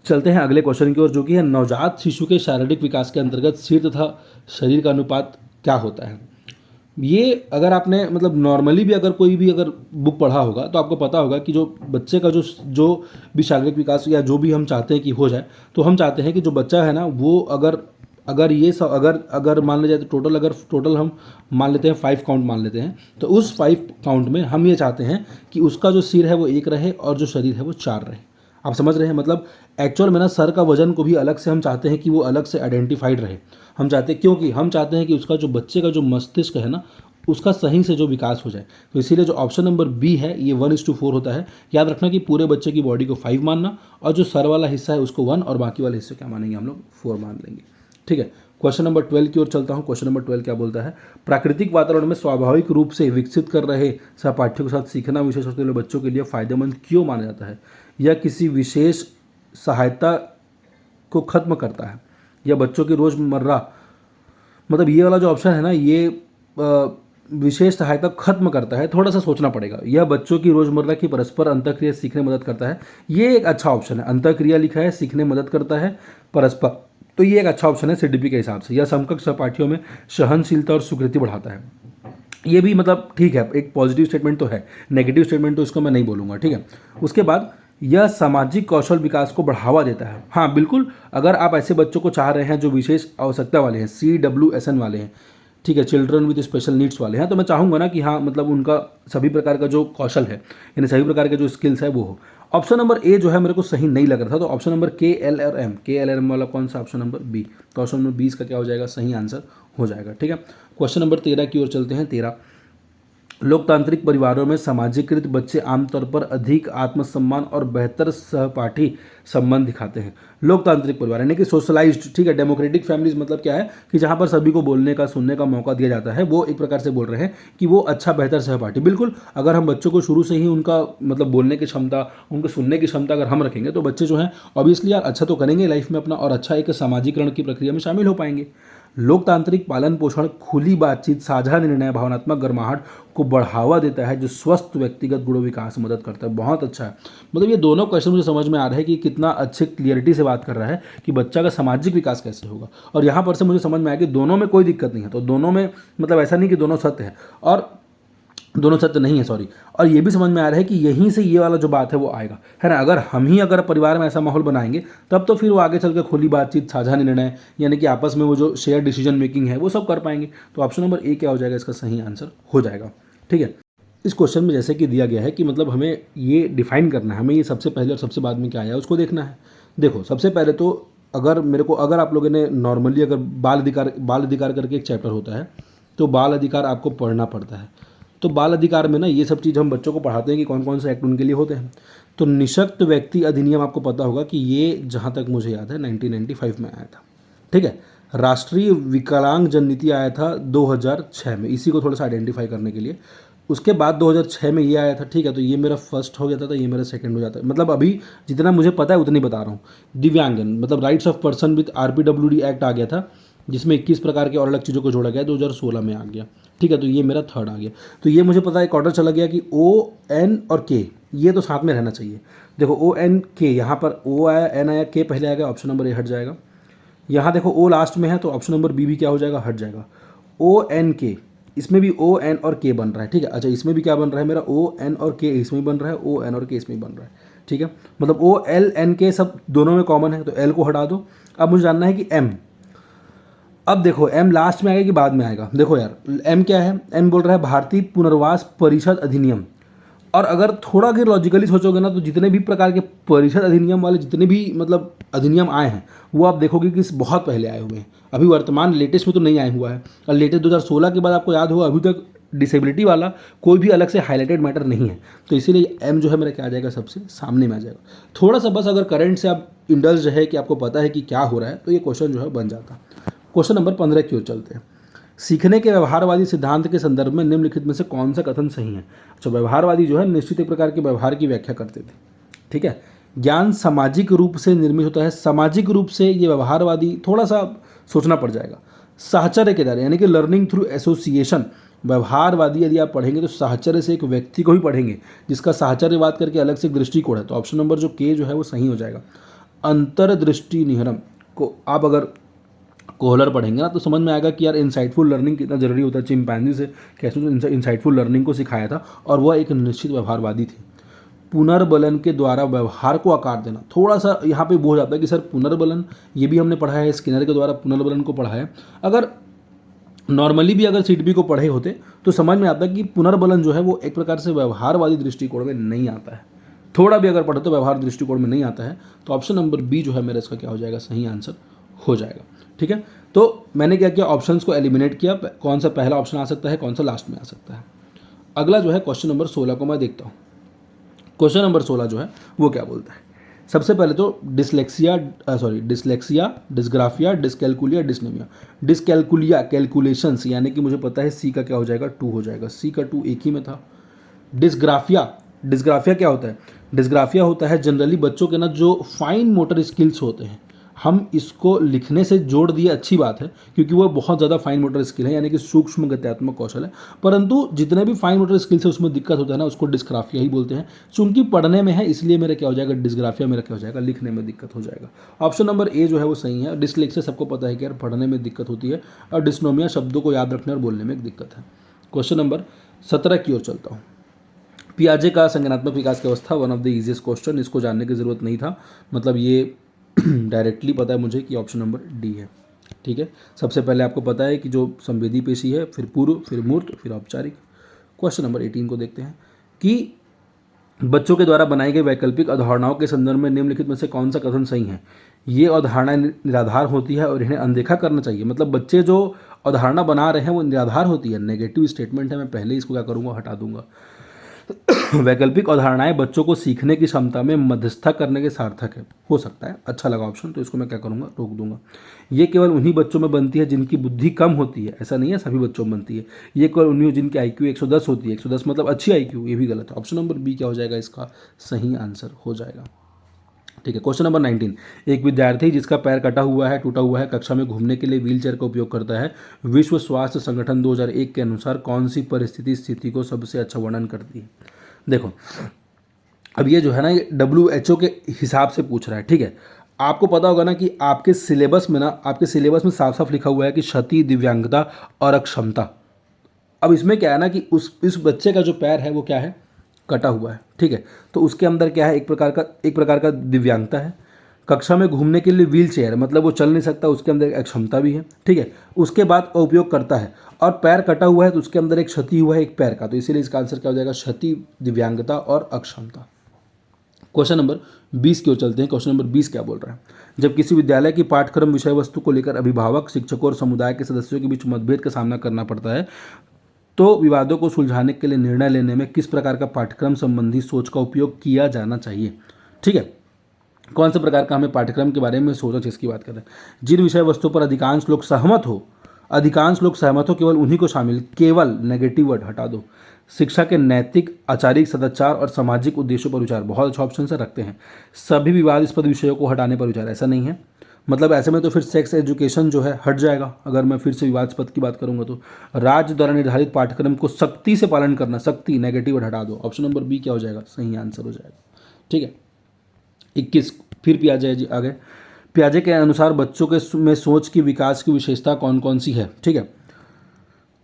चलते हैं अगले क्वेश्चन की ओर, जो कि है नवजात शिशु के शारीरिक विकास के अंतर्गत सिर तथा शरीर का अनुपात क्या होता है। ये अगर आपने मतलब नॉर्मली भी अगर कोई भी अगर बुक पढ़ा होगा तो आपको पता होगा कि जो बच्चे का जो जो भी शारीरिक विकास या जो भी हम चाहते हैं कि हो जाए, तो हम चाहते हैं कि जो बच्चा है ना वो अगर अगर ये सब अगर अगर मान लिया जाए तो टोटल हम मान लेते हैं 5 काउंट मान लेते हैं, तो उस 5 काउंट में हम ये चाहते हैं कि उसका जो सिर है वो 1 रहे और जो शरीर है वो 4 रहे। आप समझ रहे हैं, मतलब एक्चुअल में ना सर का वजन को भी अलग से हम चाहते हैं कि वो अलग से आइडेंटिफाइड रहे। हम चाहते हैं, क्योंकि हम चाहते हैं कि उसका जो बच्चे का जो मस्तिष्क है ना उसका सही से जो विकास हो जाए। तो इसीलिए जो ऑप्शन नंबर बी है ये 1:4 होता है। याद रखना कि पूरे बच्चे की बॉडी को 5 मानना और जो सर वाला हिस्सा है उसको 1 और बाकी वाले हिस्से क्या मानेंगे हम लोग 4 मान लेंगे। ठीक है, क्वेश्चन नंबर 12 की ओर चलता हूँ। क्वेश्चन नंबर 12 क्या बोलता है, प्राकृतिक वातावरण में स्वाभाविक रूप से विकसित कर रहे सहपाठियों के साथ सीखना विशेष रूप से बच्चों के लिए फायदेमंद क्यों माना जाता है। यह किसी विशेष सहायता को खत्म करता है या बच्चों की रोज़मर्रा, मतलब ये वाला जो ऑप्शन है ना ये विशेष सहायता खत्म करता है, थोड़ा सा सोचना पड़ेगा। यह बच्चों की रोज़मर्रा की परस्पर अंतःक्रिया सीखने में मदद करता है। ये एक अच्छा ऑप्शन है, अंतःक्रिया लिखा है, सीखने में मदद करता है परस्पर, तो ये एक अच्छा ऑप्शन है सीडीपी के हिसाब से। यह समकक्ष सहपाठियों में सहनशीलता और स्वीकृति बढ़ाता है। ये भी मतलब ठीक है, एक पॉजिटिव स्टेटमेंट तो है, नेगेटिव स्टेटमेंट तो इसको मैं नहीं बोलूँगा। ठीक है, उसके बाद यह सामाजिक कौशल विकास को बढ़ावा देता है। हाँ बिल्कुल, अगर आप ऐसे बच्चों को चाह रहे हैं जो विशेष आवश्यकता वाले हैं, CWSN वाले हैं, ठीक है, चिल्ड्रन विद स्पेशल नीड्स वाले हैं, तो मैं चाहूँगा ना कि हाँ मतलब उनका सभी प्रकार का जो कौशल है यानी सभी प्रकार के जो स्किल्स है वो हो। ऑप्शन नंबर ए जो है मेरे को सही नहीं लग रहा था, तो ऑप्शन नंबर KLRM वाला कौन सा, ऑप्शन नंबर बी, तो ऑप्शन नंबर 20 का क्या हो जाएगा, सही आंसर हो जाएगा। ठीक है, क्वेश्चन नंबर 13 की ओर चलते हैं। 13, लोकतांत्रिक परिवारों में समाजीकृत बच्चे आमतौर पर अधिक आत्मसम्मान और बेहतर सहपाठी संबंध दिखाते हैं। लोकतांत्रिक परिवार यानी कि सोशलाइज्ड, ठीक है, डेमोक्रेटिक फैमिलीज मतलब क्या है कि जहाँ पर सभी को बोलने का सुनने का मौका दिया जाता है, वो एक प्रकार से बोल रहे हैं कि वो अच्छा बेहतर सहपाठी। बिल्कुल, अगर हम बच्चों को शुरू से ही उनका मतलब बोलने की क्षमता, उनको सुनने की क्षमता अगर हम रखेंगे तो बच्चे जो हैं ऑब्वियसली यार अच्छा तो करेंगे लाइफ में अपना और अच्छा एक सामाजिकरण की प्रक्रिया में शामिल हो पाएंगे। लोकतांत्रिक पालन पोषण, खुली बातचीत, साझा निर्णय, भावनात्मक गर्माहट को बढ़ावा देता है जो स्वस्थ व्यक्तिगत गुणों विकास में मदद करता है। बहुत अच्छा है, मतलब ये दोनों क्वेश्चन मुझे समझ में आ रहा है कि कितना अच्छे क्लियरिटी से बात कर रहा है कि बच्चा का सामाजिक विकास कैसे होगा। और यहाँ पर से मुझे समझ में आया कि दोनों में कोई दिक्कत नहीं है, तो दोनों में मतलब ऐसा नहीं कि दोनों सत्य है और दोनों सत्य नहीं है, सॉरी। और ये भी समझ में आ रहा है कि यहीं से ये वाला जो बात है वो आएगा, है ना। अगर हम ही अगर परिवार में ऐसा माहौल बनाएंगे तब तो फिर वो आगे चल के खुली बातचीत, साझा निर्णय यानी कि आपस में वो जो शेयर डिसीजन मेकिंग है वो सब कर पाएंगे। तो ऑप्शन नंबर ए क्या हो जाएगा, इसका सही आंसर हो जाएगा। ठीक है, इस क्वेश्चन में जैसे कि दिया गया है कि मतलब हमें ये डिफाइन करना है, हमें ये सबसे पहले और सबसे बाद में क्या आया है उसको देखना है। देखो सबसे पहले तो अगर आप लोगों ने नॉर्मली अगर बाल अधिकार करके एक चैप्टर होता है, तो बाल अधिकार आपको पढ़ना पड़ता है। तो बाल अधिकार में ना ये सब चीज़ हम बच्चों को पढ़ाते हैं कि कौन कौन से एक्ट उनके लिए होते हैं। तो निःशक्त व्यक्ति अधिनियम आपको पता होगा कि ये जहाँ तक मुझे याद है 1995 में आया था। ठीक है, राष्ट्रीय विकलांग जन नीति आया था 2006 में, इसी को थोड़ा सा आइडेंटिफाई करने के लिए। उसके बाद 2006 में ये आया था। ठीक है, तो ये मेरा फर्स्ट हो जाता था, ये मेरा सेकंड हो जाता है। मतलब अभी जितना मुझे पता है उतनी बता रहा हूँ। दिव्यांगन मतलब rights of person with RPWD act आ गया था, जिसमें 21 प्रकार के और अलग चीज़ों को जोड़ा गया, 2016 में आ गया। ठीक है, तो ये मेरा थर्ड आ गया। तो ये मुझे पता है, एक ऑर्डर चला गया कि ON और K ये तो साथ में रहना चाहिए। देखो ONK यहाँ पर O आया, N आया, K पहले आएगा, ऑप्शन नंबर ए हट जाएगा। यहाँ देखो O लास्ट में है तो ऑप्शन नंबर बी भी क्या हो जाएगा, हट जाएगा। ONK इसमें भी ON और K बन रहा है। ठीक है, अच्छा इसमें भी क्या बन रहा है मेरा, ON और K इसमें बन रहा है, ON और K इसमें बन रहा है। ठीक है, मतलब OLNK सब दोनों में कॉमन है, तो L को हटा दो। अब मुझे जानना है कि M, अब देखो M लास्ट में आएगा कि बाद में आएगा। देखो यार M क्या है, M बोल रहा है भारतीय पुनर्वास परिषद अधिनियम। और अगर थोड़ा अगर लॉजिकली सोचोगे ना तो जितने भी प्रकार के परिषद अधिनियम वाले जितने भी मतलब अधिनियम आए हैं वो आप देखोगे कि बहुत पहले आए हुए हैं, अभी वर्तमान लेटेस्ट में तो नहीं आया हुआ है। और लेटेस्ट 2016 के बाद आपको याद होगा अभी तक डिसेबिलिटी वाला कोई भी अलग से हाईलाइटेड मैटर नहीं है। तो इसीलिए M जो है मेरा क्या आ जाएगा, सबसे सामने में आ जाएगा। थोड़ा सा बस अगर करंट से आप इंडल्ज है कि आपको पता है कि क्या हो रहा है तो ये क्वेश्चन जो है बन जाता। क्वेश्चन नंबर 15 की ओर चलते हैं। सीखने के व्यवहारवादी सिद्धांत के संदर्भ में निम्नलिखित में से कौन सा कथन सही है। अच्छा, व्यवहारवादी जो है निश्चित एक प्रकार के व्यवहार की व्याख्या करते थे। ठीक है, ज्ञान सामाजिक रूप से निर्मित होता है। सामाजिक रूप से ये व्यवहारवादी थोड़ा सा सोचना पड़ जाएगा। साहचर्य के द्वारा यानी कि लर्निंग थ्रू एसोसिएशन। व्यवहारवादी यदि आप पढ़ेंगे तो साहचर्य से एक व्यक्ति को ही पढ़ेंगे जिसका साहचर्यवाद करके अलग से एक दृष्टिकोण है। तो ऑप्शन नंबर जो K जो है वो सही हो जाएगा। अंतर्दृष्टि निहरम को आप अगर कोहलर पढ़ेंगे ना तो समझ में आएगा कि यार इंसाइटफुल लर्निंग कितना जरूरी होता है। चिंपैंजी से कैसे इंसाइटफुल लर्निंग को सिखाया था और वह एक निश्चित व्यवहारवादी थे। पुनर्बलन के द्वारा व्यवहार को आकार देना, थोड़ा सा यहाँ पे वो हो जाता है कि सर पुनर्बलन ये भी हमने पढ़ा है, स्किनर के द्वारा पुनर्बलन को पढ़ा है। अगर नॉर्मली भी अगर सीट बी को पढ़े होते तो समझ में आता कि पुनर्बलन जो है वो एक प्रकार से व्यवहारवादी दृष्टिकोण में नहीं आता है। थोड़ा भी अगर पढ़े तो व्यवहार दृष्टिकोण में नहीं आता है। तो ऑप्शन नंबर बी जो है मेरा इसका क्या हो जाएगा, सही आंसर हो जाएगा। ठीक है, तो मैंने क्या किया, ऑप्शंस को एलिमिनेट किया, कौन सा पहला ऑप्शन आ सकता है, कौन सा लास्ट में आ सकता है। अगला जो है क्वेश्चन नंबर 16 को मैं देखता हूँ। क्वेश्चन नंबर 16 जो है वो क्या बोलता है। सबसे पहले तो dyslexia, dysgraphia, dyscalculia, dysnomia. Dyscalculia calculations, यानी कि मुझे पता है सी का क्या हो जाएगा, 2 हो जाएगा। सी का 2 एक ही में था। डिस्ग्राफिया क्या होता है, डिस्ग्राफिया होता है जनरली बच्चों के ना जो फाइन मोटर स्किल्स होते हैं, हम इसको लिखने से जोड़ दिए, अच्छी बात है क्योंकि वो बहुत ज़्यादा फाइन मोटर स्किल है, यानी कि सूक्ष्म गत्यात्मक कौशल है। परंतु जितने भी फाइन मोटर स्किल्स है उसमें दिक्कत होता है ना, उसको डिस्ग्राफिया ही बोलते हैं। चूंकि पढ़ने में है इसलिए मेरा क्या हो जाएगा, डिस्ग्राफिया मेरा क्या हो जाएगा, लिखने में दिक्कत हो जाएगा। ऑप्शन नंबर ए जो है वो सही है। डिसलेक्सिया सबको पता है कि यार पढ़ने में दिक्कत होती है, और डिस्नोमिया शब्दों को याद रखने और बोलने में एक दिक्कत है। क्वेश्चन नंबर 17 की ओर चलता हूँ। पियाजे का संज्ञानात्मक विकास की अवस्था, one of the easiest question, इसको जानने की जरूरत नहीं था, मतलब ये डायरेक्टली पता है मुझे कि ऑप्शन नंबर डी है। ठीक है, सबसे पहले आपको पता है कि जो संवेदी पेशी है, फिर पूर्व, फिर मूर्त, फिर औपचारिक। क्वेश्चन नंबर 18 को देखते हैं कि बच्चों के द्वारा बनाई गई वैकल्पिक अवधारणाओं के संदर्भ में निम्नलिखित में से कौन सा कथन सही है। ये अवधारणाएं निराधार होती है और इन्हें अनदेखा करना चाहिए। मतलब बच्चे जो अवधारणा बना रहे हैं वो निराधार होती है, नेगेटिव स्टेटमेंट है। मैं पहले इसको क्या करूँगा, हटा दूंगा। वैकल्पिक अवधारणाएं बच्चों को सीखने की क्षमता में मध्यस्थता करने के सार्थक है, हो सकता है। अच्छा लगा ऑप्शन, तो इसको मैं क्या करूंगा, रोक दूंगा। ये केवल उन्हीं बच्चों में बनती है जिनकी बुद्धि कम होती है, ऐसा नहीं है सभी बच्चों में बनती है। ये केवल उन्हीं जिनकी IQ 110 होती है, 110 मतलब अच्छी IQ, ये भी गलत है। ऑप्शन नंबर बी क्या हो जाएगा, इसका सही आंसर हो जाएगा। ठीक है, क्वेश्चन नंबर 19। एक विद्यार्थी जिसका पैर कटा हुआ है, टूटा हुआ है, कक्षा में घूमने के लिए व्हीलचेयर का उपयोग करता है। विश्व स्वास्थ्य संगठन 2001 के अनुसार कौन सी परिस्थिति स्थिति को सबसे अच्छा वर्णन करती है। देखो अब ये जो है ना, ये WHO के हिसाब से पूछ रहा है। ठीक है, आपको पता होगा ना कि आपके सिलेबस में साफ साफ लिखा हुआ है कि क्षति, दिव्यांगता और अक्षमता। अब इसमें क्या है ना कि इस बच्चे का जो पैर है वो क्या है, कटा हुआ है। ठीक है, तो उसके अंदर क्या है, एक प्रकार का दिव्यांगता है। कक्षा में घूमने के लिए व्हील चेयर, मतलब वो चल नहीं सकता, उसके अंदर एक अक्षमता भी है। ठीक है, उसके बाद उपयोग करता है, और पैर कटा हुआ है तो उसके अंदर एक क्षति हुआ है एक पैर का, तो इसीलिए इसका आंसर क्या हो जाएगा, क्षति, दिव्यांगता और अक्षमता। क्वेश्चन नंबर 20 की ओर चलते हैं। क्वेश्चन नंबर 20 क्या बोल रहा है। जब किसी विद्यालय की पाठ्यक्रम विषय वस्तु को लेकर अभिभावक, शिक्षकों और समुदाय के सदस्यों के बीच मतभेद का सामना करना पड़ता है, तो विवादों को सुलझाने के लिए निर्णय लेने में किस प्रकार का पाठ्यक्रम संबंधी सोच का उपयोग किया जाना चाहिए। ठीक है, कौन से प्रकार का हमें पाठ्यक्रम के बारे में सोचना चाहिए, इसकी बात कर रहे हैं। जिन विषय वस्तु पर अधिकांश लोग सहमत हो, केवल उन्हीं को शामिल, केवल नेगेटिव वर्ड हटा दो। शिक्षा के नैतिक, आचारिक, सदाचार और सामाजिक उद्देश्यों पर विचार, बहुत अच्छा ऑप्शन से रखते हैं। सभी विवादास्पद विषयों को हटाने पर विचार, ऐसा नहीं है। मतलब ऐसे में तो फिर सेक्स एजुकेशन जो है हट जाएगा, अगर मैं फिर से विवादास्पद की बात करूंगा तो। राज्य द्वारा निर्धारित पाठ्यक्रम को सख्ती से पालन करना, सख्ती, नेगेटिव वर्ड हटा दो। ऑप्शन नंबर बी क्या हो जाएगा, सही आंसर हो जाएगा। ठीक है, 21 फिर पियाजे जी आगे। पियाजे के अनुसार बच्चों के में सोच की विकास की विशेषता कौन कौन सी है। ठीक है,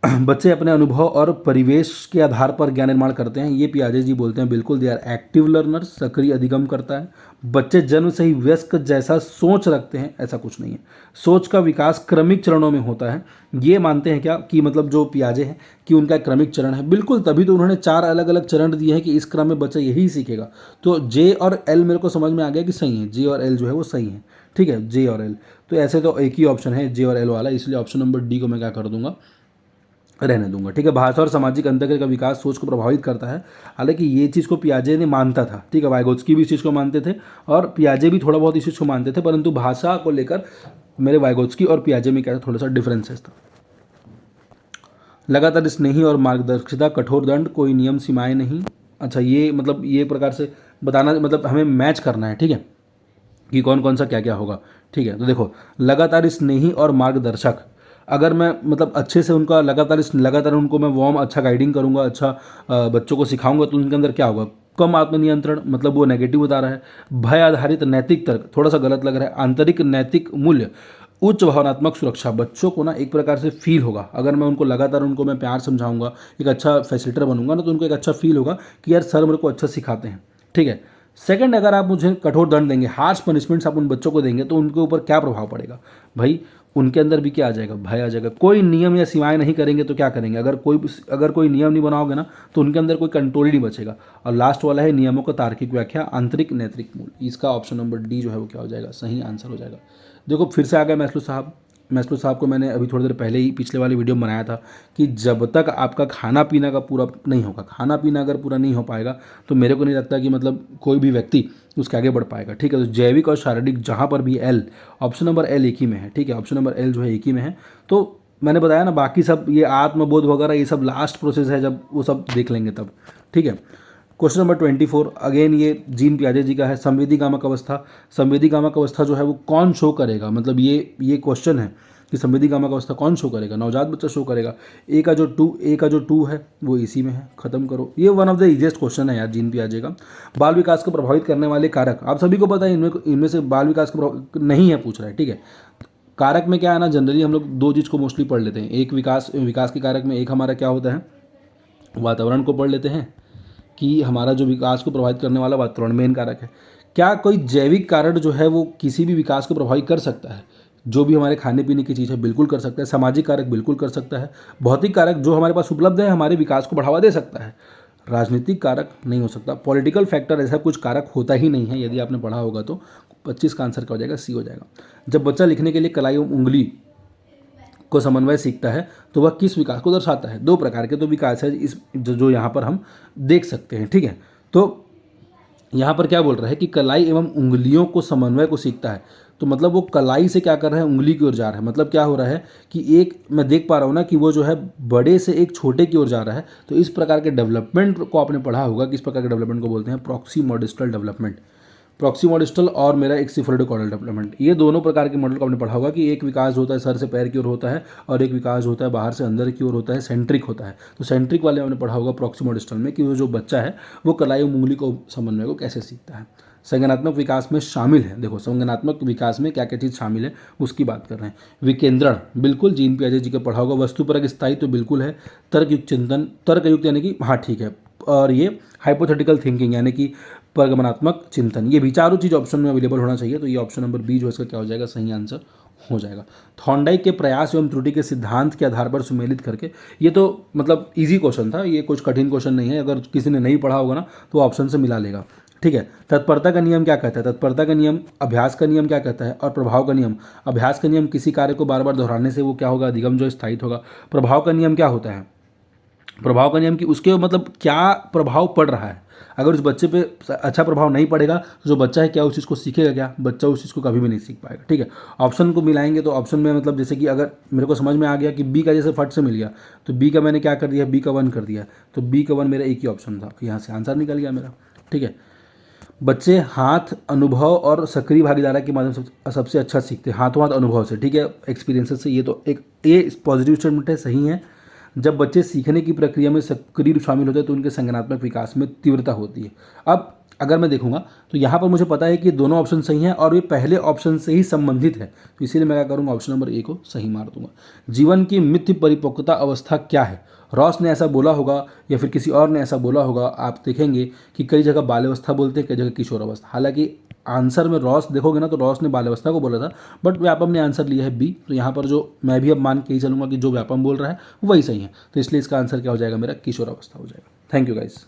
बच्चे अपने अनुभव और परिवेश के आधार पर ज्ञान निर्माण करते हैं, ये पियाजे जी बोलते हैं। बिल्कुल, दे आर एक्टिव लर्नर, सक्रिय अधिगम करता है। बच्चे जन्म से ही वयस्क जैसा सोच रखते हैं, ऐसा कुछ नहीं है। सोच का विकास क्रमिक चरणों में होता है, ये मानते हैं क्या कि मतलब जो पियाजे हैं कि उनका क्रमिक चरण है। बिल्कुल, तभी तो उन्होंने 4 अलग अलग चरण दिए हैं कि इस क्रम में बच्चा यही सीखेगा। तो जे और एल मेरे को समझ में आ गया कि सही है, जे और एल जो है वो सही है। ठीक है, जे और एल, तो ऐसे तो एक ही ऑप्शन है जे और एल वाला, इसलिए ऑप्शन नंबर डी को मैं क्या कर दूंगा, रहने दूंगा। ठीक है, भाषा और सामाजिक अंतर का विकास सोच को प्रभावित करता है। हालांकि ये चीज़ को पियाजे ने मानता था। ठीक है, वाइगोत्स्की भी इस चीज़ को मानते थे और पियाजे भी थोड़ा बहुत इस चीज़ को मानते थे, परंतु भाषा को लेकर मेरे वाइगोत्स्की और पियाजे में क्या थोड़ा सा डिफरेंसेस था। लगातार स्नेही और मार्गदर्शिता, कठोर दंड, कोई नियम सीमाएं नहीं। अच्छा, ये मतलब ये प्रकार से बताना, मतलब हमें मैच करना है। ठीक है, कि कौन कौन सा क्या क्या होगा। ठीक है, तो देखो, लगातार स्नेही और मार्गदर्शक, अगर मैं मतलब अच्छे से उनका लगातार उनको मैं वार्म अच्छा गाइडिंग करूंगा, अच्छा बच्चों को सिखाऊंगा, तो उनके अंदर क्या होगा, कम आत्मनियंत्रण, मतलब वो नेगेटिव बता रहा है। भय आधारित नैतिक तर्क, थोड़ा सा गलत लग रहा है। आंतरिक नैतिक मूल्य, उच्च भावनात्मक सुरक्षा, बच्चों को ना एक प्रकार से फील होगा, अगर मैं उनको लगातार उनको मैं प्यार समझाऊंगा, एक अच्छा फैसिलिटेटर बनूंगा ना, तो उनको एक अच्छा फील होगा कि यार सर मेरे को अच्छा सिखाते हैं, ठीक है। सेकंड, अगर आप मुझे कठोर दंड देंगे, हार्श पनिशमेंट्स आप उन बच्चों को देंगे, तो उनके ऊपर क्या प्रभाव पड़ेगा भाई, उनके अंदर भी क्या आ जाएगा, भय आ जाएगा। कोई नियम या सीमाएं नहीं करेंगे तो क्या करेंगे, अगर कोई नियम नहीं बनाओगे ना, तो उनके अंदर कोई कंट्रोल ही नहीं बचेगा। और लास्ट वाला है नियमों का तार्किक व्याख्या, आंतरिक नैतिक मूल्य, इसका ऑप्शन नंबर डी जो है वो क्या हो जाएगा, सही आंसर हो जाएगा। देखो फिर से आ गया मैस्लो साहब को मैंने अभी थोड़ी देर पहले ही पिछले वाली वीडियो में बनाया था कि जब तक आपका खाना पीना का पूरा नहीं होगा, खाना पीना अगर पूरा नहीं हो पाएगा, तो मेरे को नहीं लगता कि मतलब कोई भी व्यक्ति उसके आगे बढ़ पाएगा, ठीक है। तो जैविक और शारीरिक, जहाँ पर भी एल, ऑप्शन नंबर एल एक ही में है, ठीक है, ऑप्शन नंबर एल जो है एक ही में है। तो मैंने बताया ना, बाकी सब ये आत्मबोध वगैरह ये सब लास्ट प्रोसेस है, जब वो सब देख लेंगे तब, ठीक है। क्वेश्चन नंबर 24, अगेन ये जीन पियाजे जी का है। संवेदी कामक अवस्था, संवेदी कामक अवस्था जो है वो कौन शो करेगा, मतलब ये क्वेश्चन है कि संवेदी कामक अवस्था कौन शो करेगा, नवजात बच्चा शो करेगा। ए का जो टू है वो इसी में है, खत्म करो। ये one of the easiest question है यार जीन पियाजे का। बाल विकास को प्रभावित करने वाले कारक, आप सभी को पता है, इनमें से बाल विकास को नहीं है पूछ रहा है, ठीक है। कारक में क्या है ना, जनरली हम लोग दो चीज़ को मोस्टली पढ़ लेते हैं। एक विकास के कारक में एक हमारा क्या होता है, वातावरण को पढ़ लेते हैं कि हमारा जो विकास को प्रभावित करने वाला वातावरण मेन कारक है। क्या कोई जैविक कारण जो है वो किसी भी विकास को प्रभावित कर सकता है, जो भी हमारे खाने पीने की चीज़ है बिल्कुल कर सकता है। सामाजिक कारक बिल्कुल कर सकता है। भौतिक कारक जो हमारे पास उपलब्ध है हमारे विकास को बढ़ावा दे सकता है। राजनीतिक कारक नहीं हो सकता। पॉलिटिकल फैक्टर ऐसा कुछ कारक होता ही नहीं है, यदि आपने पढ़ा होगा तो 25 का आंसर क्या हो जाएगा, सी हो जाएगा। जब बच्चा लिखने के लिए कलाई एवं उंगली को समन्वय सीखता है तो वह किस विकास को दर्शाता है। दो प्रकार के तो विकास है इस जो यहाँ पर हम देख सकते हैं, ठीक है। तो यहाँ पर क्या बोल रहा है कि कलाई एवं उंगलियों को समन्वय को सीखता है, तो मतलब वो कलाई से क्या कर रहा है, उंगली की ओर जा रहा है। मतलब क्या हो रहा है कि एक मैं देख पा रहा हूँ ना कि वो जो है बड़े से एक छोटे की ओर जा रहा है। तो इस प्रकार के डेवलपमेंट को आपने पढ़ा होगा, किस प्रकार के डेवलपमेंट को बोलते हैं, प्रॉक्सीमोडिस्टल डेवलपमेंट। प्रॉक्सीमोडिस्टल और मेरा एक्सिफोल्डिकॉर्डल डेवलपमेंट, ये दोनों प्रकार के मॉडल को आपने पढ़ा होगा कि एक विकास होता है सर से पैर की ओर होता है और एक विकास होता है बाहर से अंदर की ओर होता है, सेंट्रिक होता है। तो सेंट्रिक वाले आपने पढ़ा होगा प्रॉक्सीमोडिस्टल में कि वो जो बच्चा है वो कलाई और उंगली को समन्वय को कैसे सीखता है। संज्ञानात्मक विकास में शामिल है, देखो संज्ञानात्मक विकास में क्या क्या चीज़ शामिल है उसकी बात कर रहे हैं। विकेंद्रण बिल्कुल जीन पियाजे जी का पढ़ा होगा। वस्तुपरक स्थायित्व बिल्कुल है। तर्कयुक्त चिंतन, तर्कयुक्त यानी कि हाँ ठीक है। और ये हाइपोथेटिकल थिंकिंग यानी कि परगमनात्मक चिंतन, ये भी चारों चीज़ ऑप्शन में अवेलेबल होना चाहिए। तो ये ऑप्शन नंबर बी जो है इसका क्या हो जाएगा, सही आंसर हो जाएगा। थॉर्नडाइक के प्रयास एवं त्रुटि के सिद्धांत के आधार पर सुमेलित करके, ये तो मतलब इजी क्वेश्चन था, ये कुछ कठिन क्वेश्चन नहीं है। अगर किसी ने नहीं पढ़ा होगा ना तो ऑप्शन से मिला लेगा, ठीक है। तत्परता का नियम क्या कहता है, तत्परता का नियम अभ्यास का नियम क्या कहता है, और प्रभाव का नियम, अभ्यास का नियम किसी कार्य को बार बार दोहराने से वो क्या होगा, अधिगम जो स्थायित होगा। प्रभाव का नियम क्या होता है, प्रभाव का नियम कि उसके मतलब क्या प्रभाव पड़ रहा है। अगर उस बच्चे पे अच्छा प्रभाव नहीं पड़ेगा तो जो बच्चा है क्या उस चीज़ को सीखेगा, क्या बच्चा उस चीज़ को कभी भी नहीं सीख पाएगा, ठीक है। ऑप्शन को मिलाएंगे तो ऑप्शन में मतलब जैसे कि अगर मेरे को समझ में आ गया कि बी का जैसे फट से मिल गया तो बी का मैंने क्या कर दिया, बी का 1 कर दिया, तो बी का 1 मेरा एक ही ऑप्शन था, यहाँ से आंसर निकल गया मेरा, ठीक है। बच्चे हाथ, अनुभव और सक्रिय भागीदारी के माध्यम से सबसे अच्छा सीखते हैं, हाथों हाथ अनुभव से, ठीक है, एक्सपीरियंसेस से। ये तो एक ये पॉजिटिव स्टेटमेंट है, सही है। जब बच्चे सीखने की प्रक्रिया में सक्रिय शामिल होते हैं तो उनके संज्ञानात्मक विकास में तीव्रता होती है। अब अगर मैं देखूंगा तो यहाँ पर मुझे पता है कि दोनों ऑप्शन सही हैं और ये पहले ऑप्शन से ही संबंधित है, तो इसीलिए मैं क्या करूँगा, ऑप्शन नंबर ए को सही मार दूंगा। जीवन की मिथ्य परिपक्वता अवस्था क्या है, रॉस ने ऐसा बोला होगा या फिर किसी और ने ऐसा बोला होगा। आप देखेंगे कि कई जगह बाल्यावस्था बोलते हैं, कई जगह किशोरावस्था। हालांकि आंसर में रॉस देखोगे ना तो रॉस ने बाल्यावस्था को बोला था, बट व्यापम ने आंसर लिया है बी। तो यहाँ पर जो मैं भी अब मान के ही चलूँगा कि जो व्यापम बोल रहा है वही सही है, तो इसलिए इसका आंसर क्या हो जाएगा, मेरा किशोरावस्था हो जाएगा। Thank you guys.